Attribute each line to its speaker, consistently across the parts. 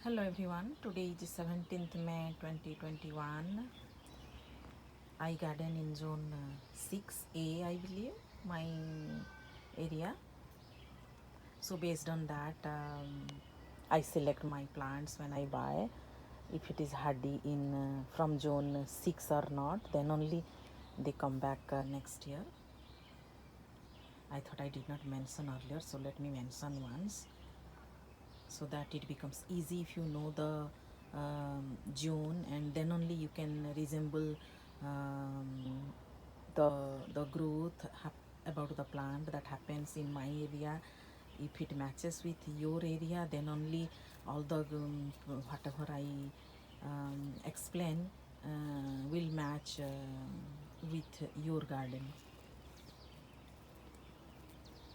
Speaker 1: Hello everyone, today is 17th May 2021. I garden in zone 6A, I believe, my area. So based on that, I select my plants when I buy. If it is hardy in from zone 6 or not, then only they come back next year. I thought I did not mention earlier, so let me mention once, so that it becomes easy if you know the zone, and then only you can resemble the growth about the plant that happens in my area. If it matches with your area, then only all the whatever I explain will match with your garden.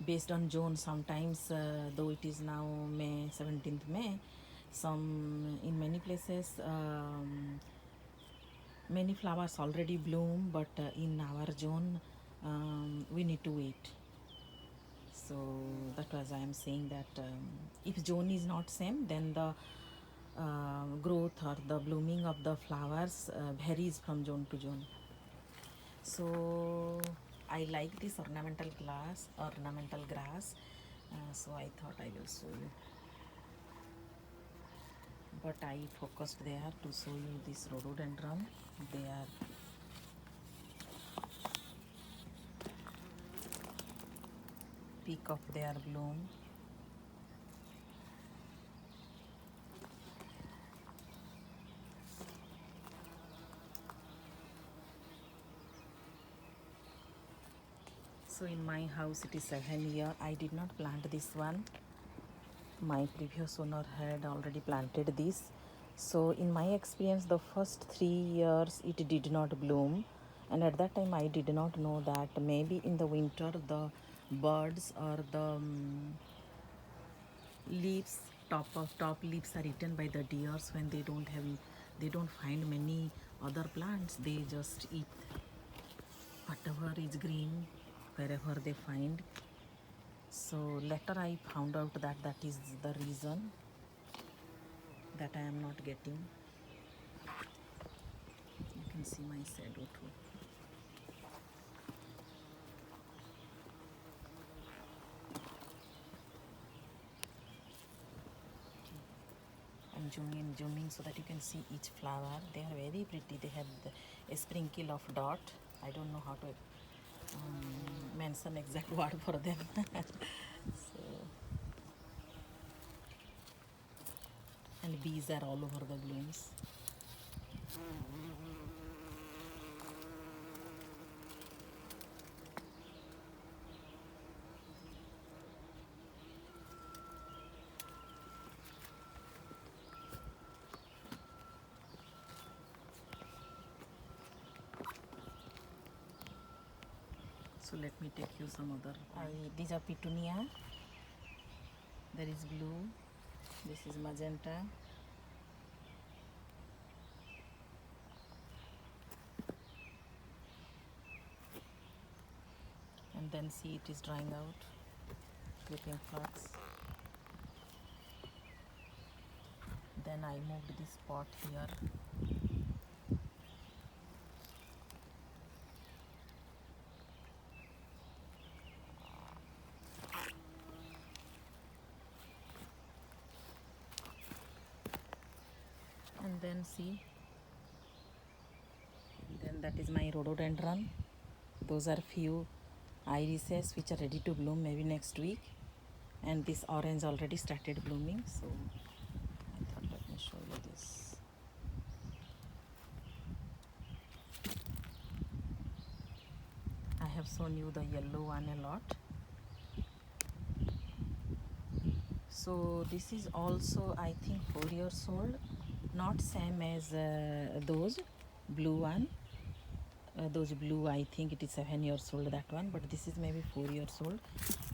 Speaker 1: Based on zone, sometimes though it is now May 17th May, some in many places many flowers already bloom, but in our zone we need to wait. So that was I am saying that if zone is not same, then the growth or the blooming of the flowers varies from zone to zone. So I like this ornamental grass, so I thought I will show you, but I focused there to show you this rhododendron. They are peak of their bloom. So in my house it is 7 year. I did not plant this one. My previous owner had already planted this. So in my experience, the first 3 years it did not bloom, and at that time I did not know that maybe in the winter the birds or the leaves, top leaves are eaten by the deers when they don't find many other plants. They just eat whatever is green wherever they find. So later I found out that that is the reason that I am not getting. You can see my shadow too. I'm zooming so that you can see each flower. They are very pretty. They have a sprinkle of dot. I don't know how to mention exact word for them. So, and bees are all over the blooms. So let me take you some other. These are Petunia. There is blue. This is magenta. And then see, it is drying out, clipping flowers. Then I moved this pot here. And then see, then that is my rhododendron. Those are few irises which are ready to bloom maybe next week, and this orange already started blooming. So I thought let me show you this. I have shown you the yellow one a lot. So this is also I think 4 years old, not same as those blue one. Those blue, I think it is 7 years old, that one, but this is maybe 4 years old.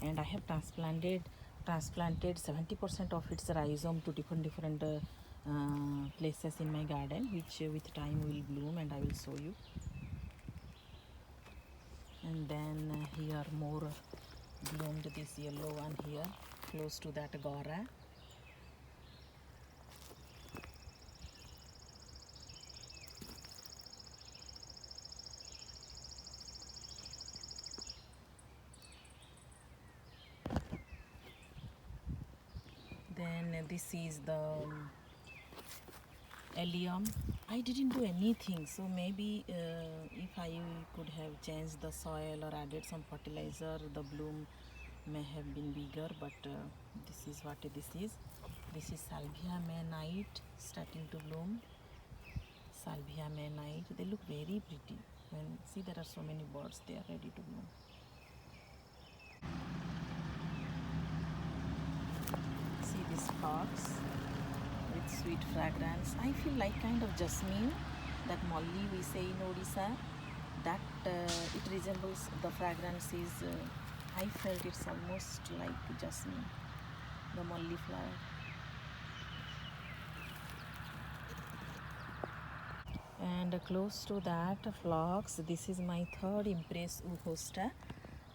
Speaker 1: And I have transplanted 70% of its rhizome to different places in my garden, which with time will bloom, and I will show you. And then here more bloomed, this yellow one here close to that gora. this is the Allium. I didn't do anything, so maybe if I could have changed the soil or added some fertilizer, the bloom may have been bigger, but this is what this is. This is Salvia May Night starting to bloom. Salvia May Night. They look very pretty. When see, there are so many birds, they are ready to bloom. See these flowers with sweet fragrance. I feel like kind of jasmine, that molly we say in Odisha. That it resembles, the fragrance is, I felt it's almost like jasmine, the molly flower. And close to that phlox, this is my third Impress hosta.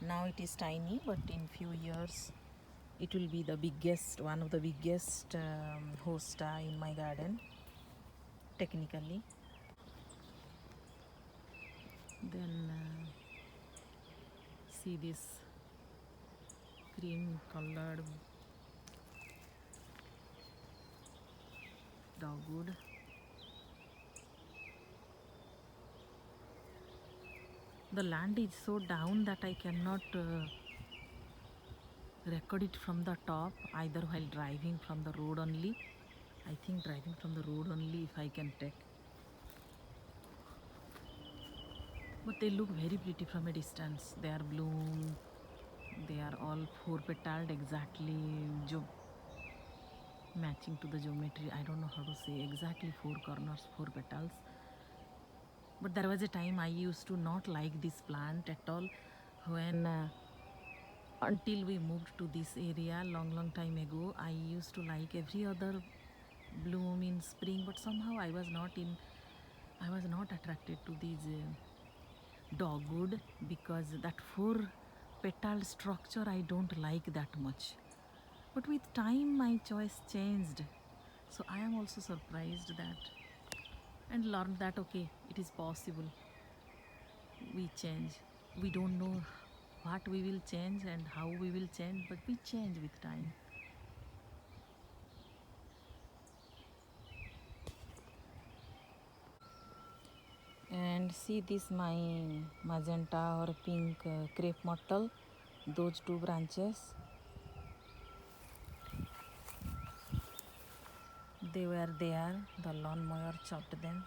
Speaker 1: Now it is tiny, but in few years it will be the biggest, one of the biggest hosta in my garden, technically. Then see this cream colored dogwood. The land is so down that I cannot record it from the top, either while driving from the road only. I think driving from the road only if I can take. But they look very pretty from a distance. They are bloom. They are all four petaled, exactly matching to the geometry. I don't know how to say, exactly four corners, four petals. But there was a time I used to not like this plant at all, when until we moved to this area long time ago. I used to like every other bloom in spring, but somehow I was not attracted to these dogwood, because that four petal structure I don't like that much. But with time my choice changed, so I am also surprised that, and learned that okay, it is possible. We change. We don't know what we will change and how we will change, but we change with time. And see this, my magenta or pink crepe myrtle, those two branches, they were there, the lawnmower chopped them.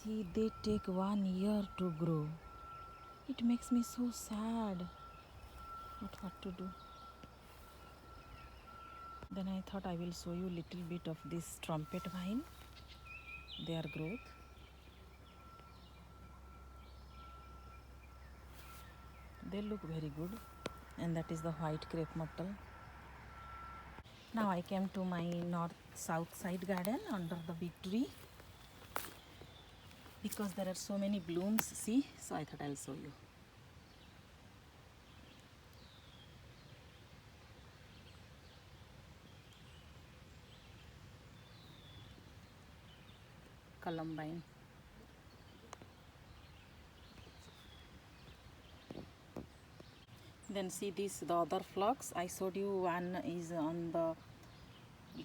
Speaker 1: See, they take 1 year to grow. It makes me so sad, but what to do. Then I thought I will show you little bit of this trumpet vine, their growth. They look very good. And that is the white crepe myrtle. Now I came to my north-south side garden under the big tree, because there are so many blooms, see, so I thought I'll show you. Columbine. Then see this, the other phlox. I showed you one is on the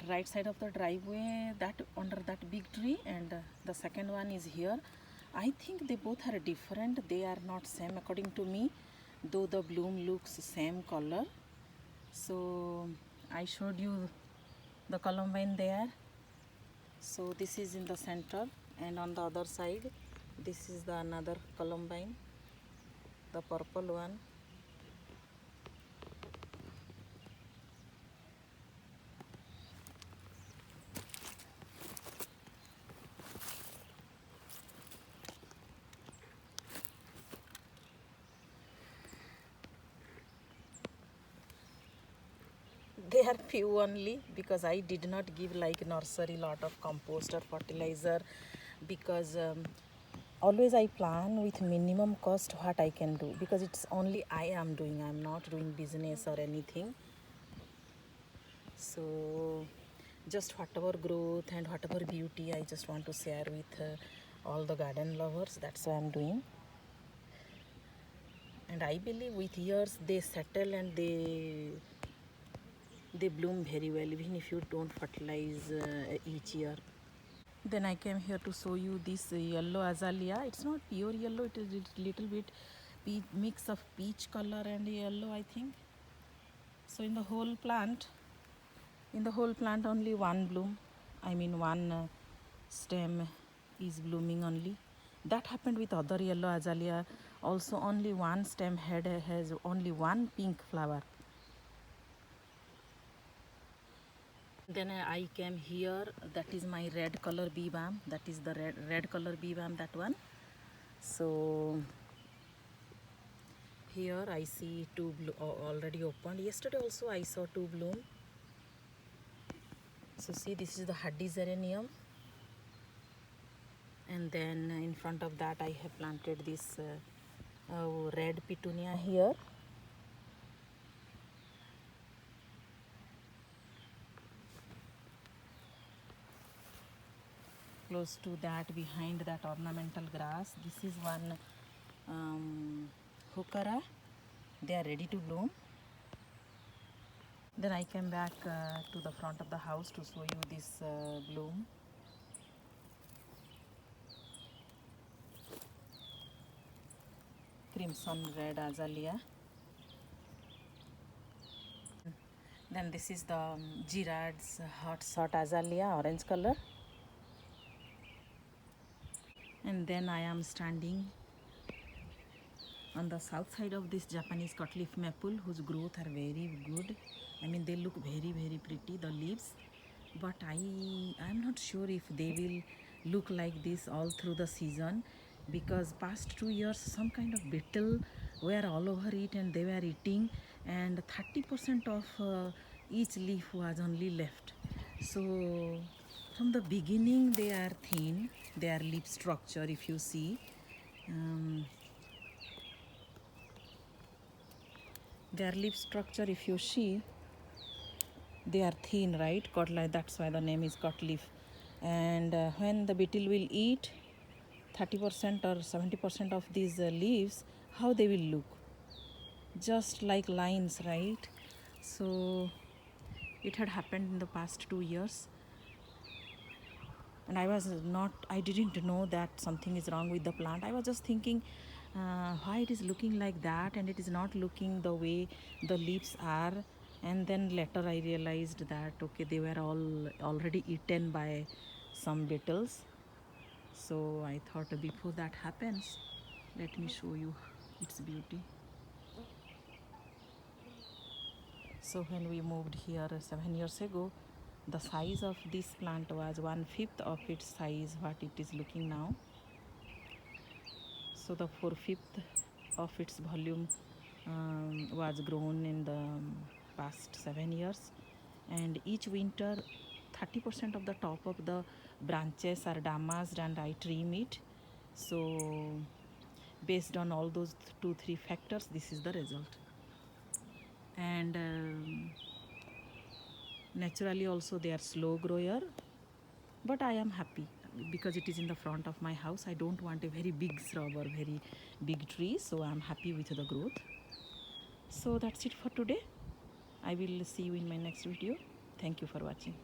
Speaker 1: right side of the driveway, that under that big tree, and the second one is here. I think they both are different. They are not same according to me, though the bloom looks same color. So I showed you the columbine there. So this is in the center, and on the other side this is the another columbine, the purple one. They are few only, because I did not give like nursery lot of compost or fertilizer, because always I plan with minimum cost what I can do, because it's only I am doing, I am not doing business or anything. So just whatever growth and whatever beauty I just want to share with all the garden lovers. That's why I'm doing. And I believe with years they settle and they they bloom very well even if you don't fertilize each year. Then I came here to show you this yellow azalea. It's not pure yellow, it is a little bit mix of peach color and yellow, I think. So in the whole plant only one bloom, I mean one stem is blooming only. That happened with other yellow azalea also. Only one stem has only one pink flower. Then I came here, that is my red color bee balm, that is the red color bee balm, that one. So here I see two already opened. Yesterday also I saw two bloom. So see, this is the hardy geranium, and then in front of that I have planted this red petunia here. Close to that, behind that ornamental grass, this is one heuchera. They are ready to bloom. Then I came back to the front of the house to show you this bloom. Crimson red azalea. Then this is the Girard's hot shot azalea, orange color. And then I am standing on the south side of this Japanese cutleaf maple, whose growth are very good. I mean, they look very pretty, the leaves, but I am not sure if they will look like this all through the season, because past 2 years some kind of beetle were all over it and they were eating, and 30% of each leaf was only left. So from the beginning they are thin, their leaf structure, if you see, their leaf structure, if you see, they are thin, right? Cutleaf, that's why the name is cutleaf. And when the beetle will eat 30% or 70% of these leaves, how they will look? Just like lines, right? So it had happened in the past 2 years, and I didn't know that something is wrong with the plant. I was just thinking why it is looking like that, and it is not looking the way the leaves are. And then later I realized that okay, they were all already eaten by some beetles. So I thought before that happens, let me show you its beauty. So when we moved here 7 years ago, the size of this plant was 1/5 of its size what it is looking now. So the 4/5 of its volume was grown in the past 7 years, and each winter 30% of the top of the branches are damaged and I trim it. So based on all those 2-3 factors, this is the result. And naturally also they are slow grower, but I am happy because it is in the front of my house. I don't want a very big shrub or very big tree, so I am happy with the growth. So that's it for today. I will see you in my next video. Thank you for watching.